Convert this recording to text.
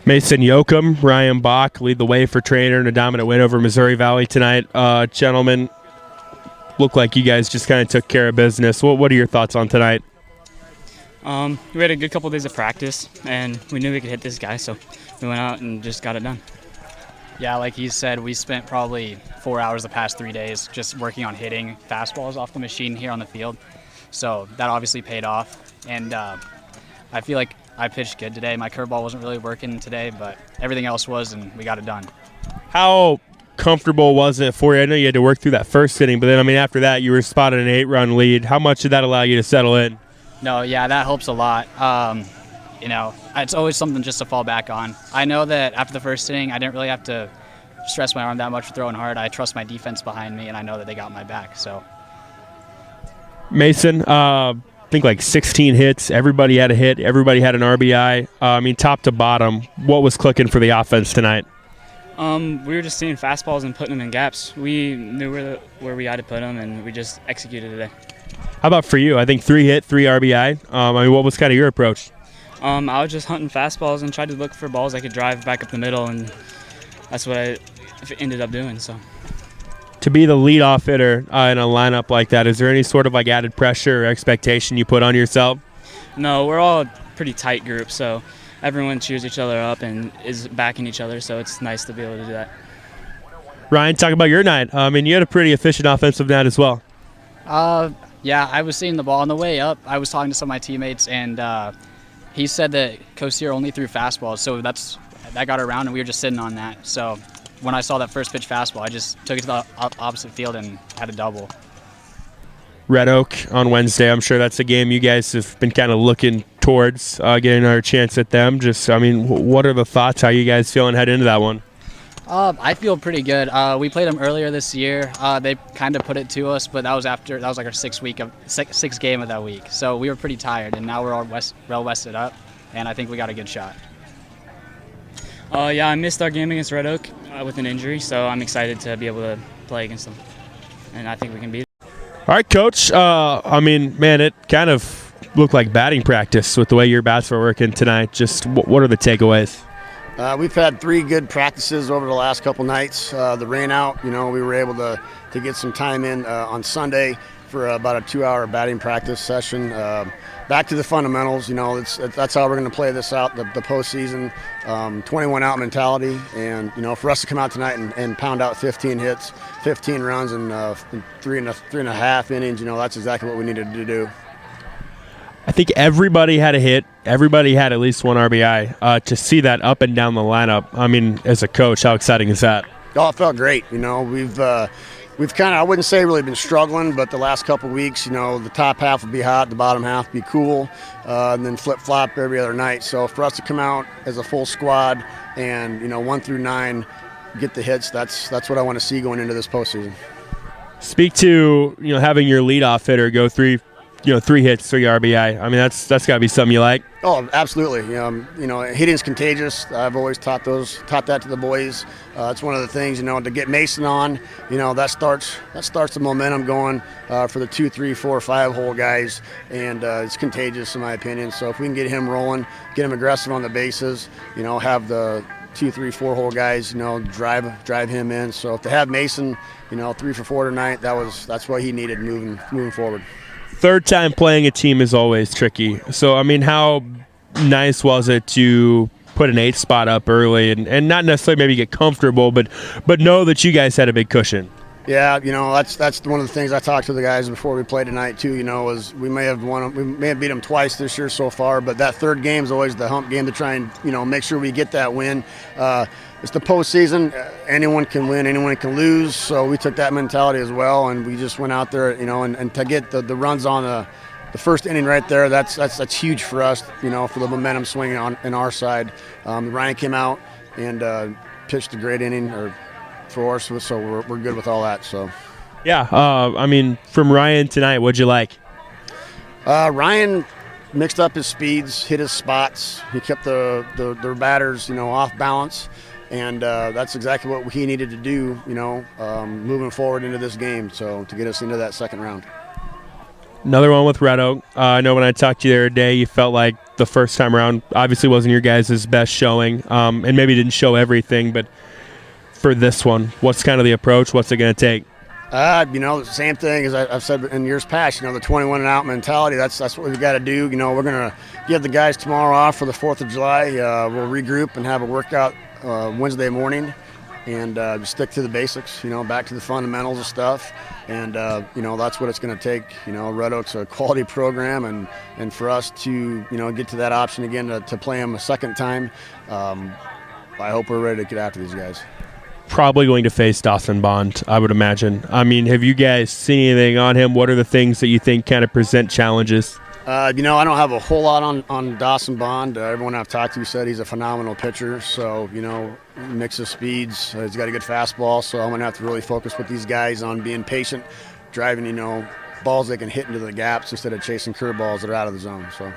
Mason Yoakum, Ryan Bach lead the way for Treynor in a dominant win over Missouri Valley tonight. Gentlemen, look like you guys just kind of took care of business. What are your thoughts on tonight? We had a good couple of days of practice, and we knew we could hit this guy, so we went out and just got it done. Yeah, like he said, we spent probably 4 hours the past 3 days just working on hitting fastballs off the machine here on the field. So that obviously paid off, and I feel like I pitched good today. My curveball wasn't really working today, but everything else was, and we got it done. How comfortable was it for you? I know you had to work through that first inning, but then, after that, you were spotted an 8-run lead. How much did that allow you to settle in? No, yeah, that helps a lot. It's always something just to fall back on. I know that after the first inning, I didn't really have to stress my arm that much for throwing hard. I trust my defense behind me, and I know that they got my back. So, Mason, I think like 16 hits. Everybody had a hit. Everybody had an RBI. Top to bottom, what was clicking for the offense tonight? We were just seeing fastballs and putting them in gaps. We knew where we had to put them, and we just executed today. How about for you? I think 3 hit, 3 RBI. What was kind of your approach? I was just hunting fastballs and tried to look for balls I could drive back up the middle, and that's what I ended up doing. So, to be the leadoff hitter in a lineup like that, is there any sort of added pressure or expectation you put on yourself? No, we're all a pretty tight group, so everyone cheers each other up and is backing each other, so it's nice to be able to do that. Ryan, talk about your night. You had a pretty efficient offensive night as well. Yeah, I was seeing the ball on the way up. I was talking to some of my teammates, and he said that Kosir only threw fastballs, so that got around, and we were just sitting on that. So when I saw that first pitch fastball, I just took it to the opposite field and had a double. Red Oak on Wednesday. I'm sure that's a game you guys have been kind of looking towards getting another chance at them. What are the thoughts? How are you guys feeling heading into that one? I feel pretty good. We played them earlier this year. They kind of put it to us, but that was like our sixth game of that week. So we were pretty tired, and now we're all well rested up, and I think we got a good shot. I missed our game against Red Oak with an injury, so I'm excited to be able to play against them, and I think we can beat them. All right, Coach. It kind of looked like batting practice with the way your bats were working tonight. Just what are the takeaways? We've had 3 good practices over the last couple nights. The rain out, we were able to get some time in on Sunday for about a 2-hour batting practice session. Back to the fundamentals, that's how we're going to play this out, the postseason. 21-out mentality, and for us to come out tonight and pound out 15 hits, 15 runs, and 3.5 innings, that's exactly what we needed to do. I think everybody had a hit. Everybody had at least 1 RBI. To see that up and down the lineup, as a coach, how exciting is that? Oh, it felt great. We've kind of, I wouldn't say really been struggling, but the last couple of weeks, the top half would be hot, the bottom half would be cool, and then flip-flop every other night. So for us to come out as a full squad and, 1 through 9, get the hits, that's what I want to see going into this postseason. Speak to, having your leadoff hitter go 3 hits, 3 RBI. That's got to be something you like. Oh, absolutely. Hitting's contagious. I've always taught that to the boys. It's one of the things, to get Mason on, that starts the momentum going for the 2, 3, 4, 5 hole guys, and it's contagious in my opinion. So if we can get him rolling, get him aggressive on the bases, have the 2, 3, 4 hole guys, drive him in. So to have Mason, 3 for 4 tonight, that's what he needed moving forward. Third time playing a team is always tricky. So, how nice was it to put an 8 spot up early and not necessarily maybe get comfortable, but know that you guys had a big cushion? Yeah, that's one of the things I talked to the guys before we played tonight too. Was we may have beat them twice this year so far, but that third game is always the hump game to try and make sure we get that win. It's the postseason. Anyone can win, anyone can lose. So we took that mentality as well, and we just went out there, and to get the runs on the first inning right there, that's huge for us, for the momentum swinging on our side. Ryan came out and pitched a great inning for us, so we're good with all that. So, yeah. From Ryan tonight, what'd you like? Ryan mixed up his speeds, hit his spots. He kept the batters, off balance. And that's exactly what he needed to do, moving forward into this game, so to get us into that second round. Another one with Red Oak. I know when I talked to you the other day, you felt like the first time around obviously wasn't your guys' best showing, and maybe didn't show everything, but for this one, what's kind of the approach? What's it going to take? The same thing as I've said in years past, the 21 and out mentality, that's what we've got to do. We're going to give the guys tomorrow off for the 4th of July. We'll regroup and have a workout Wednesday morning and just stick to the basics, back to the fundamentals of stuff. And, that's what it's going to take. Red Oak's a quality program, and for us to, get to that option again to play them a second time, I hope we're ready to get after these guys. Probably going to face Dawson Bond, I would imagine. I mean, have you guys seen anything on him? What are the things that you think kind of present challenges? I don't have a whole lot on Dawson Bond. Everyone I've talked to said he's a phenomenal pitcher. So, mix of speeds. He's got a good fastball. So I'm going to have to really focus with these guys on being patient, driving, balls they can hit into the gaps instead of chasing curveballs that are out of the zone. So.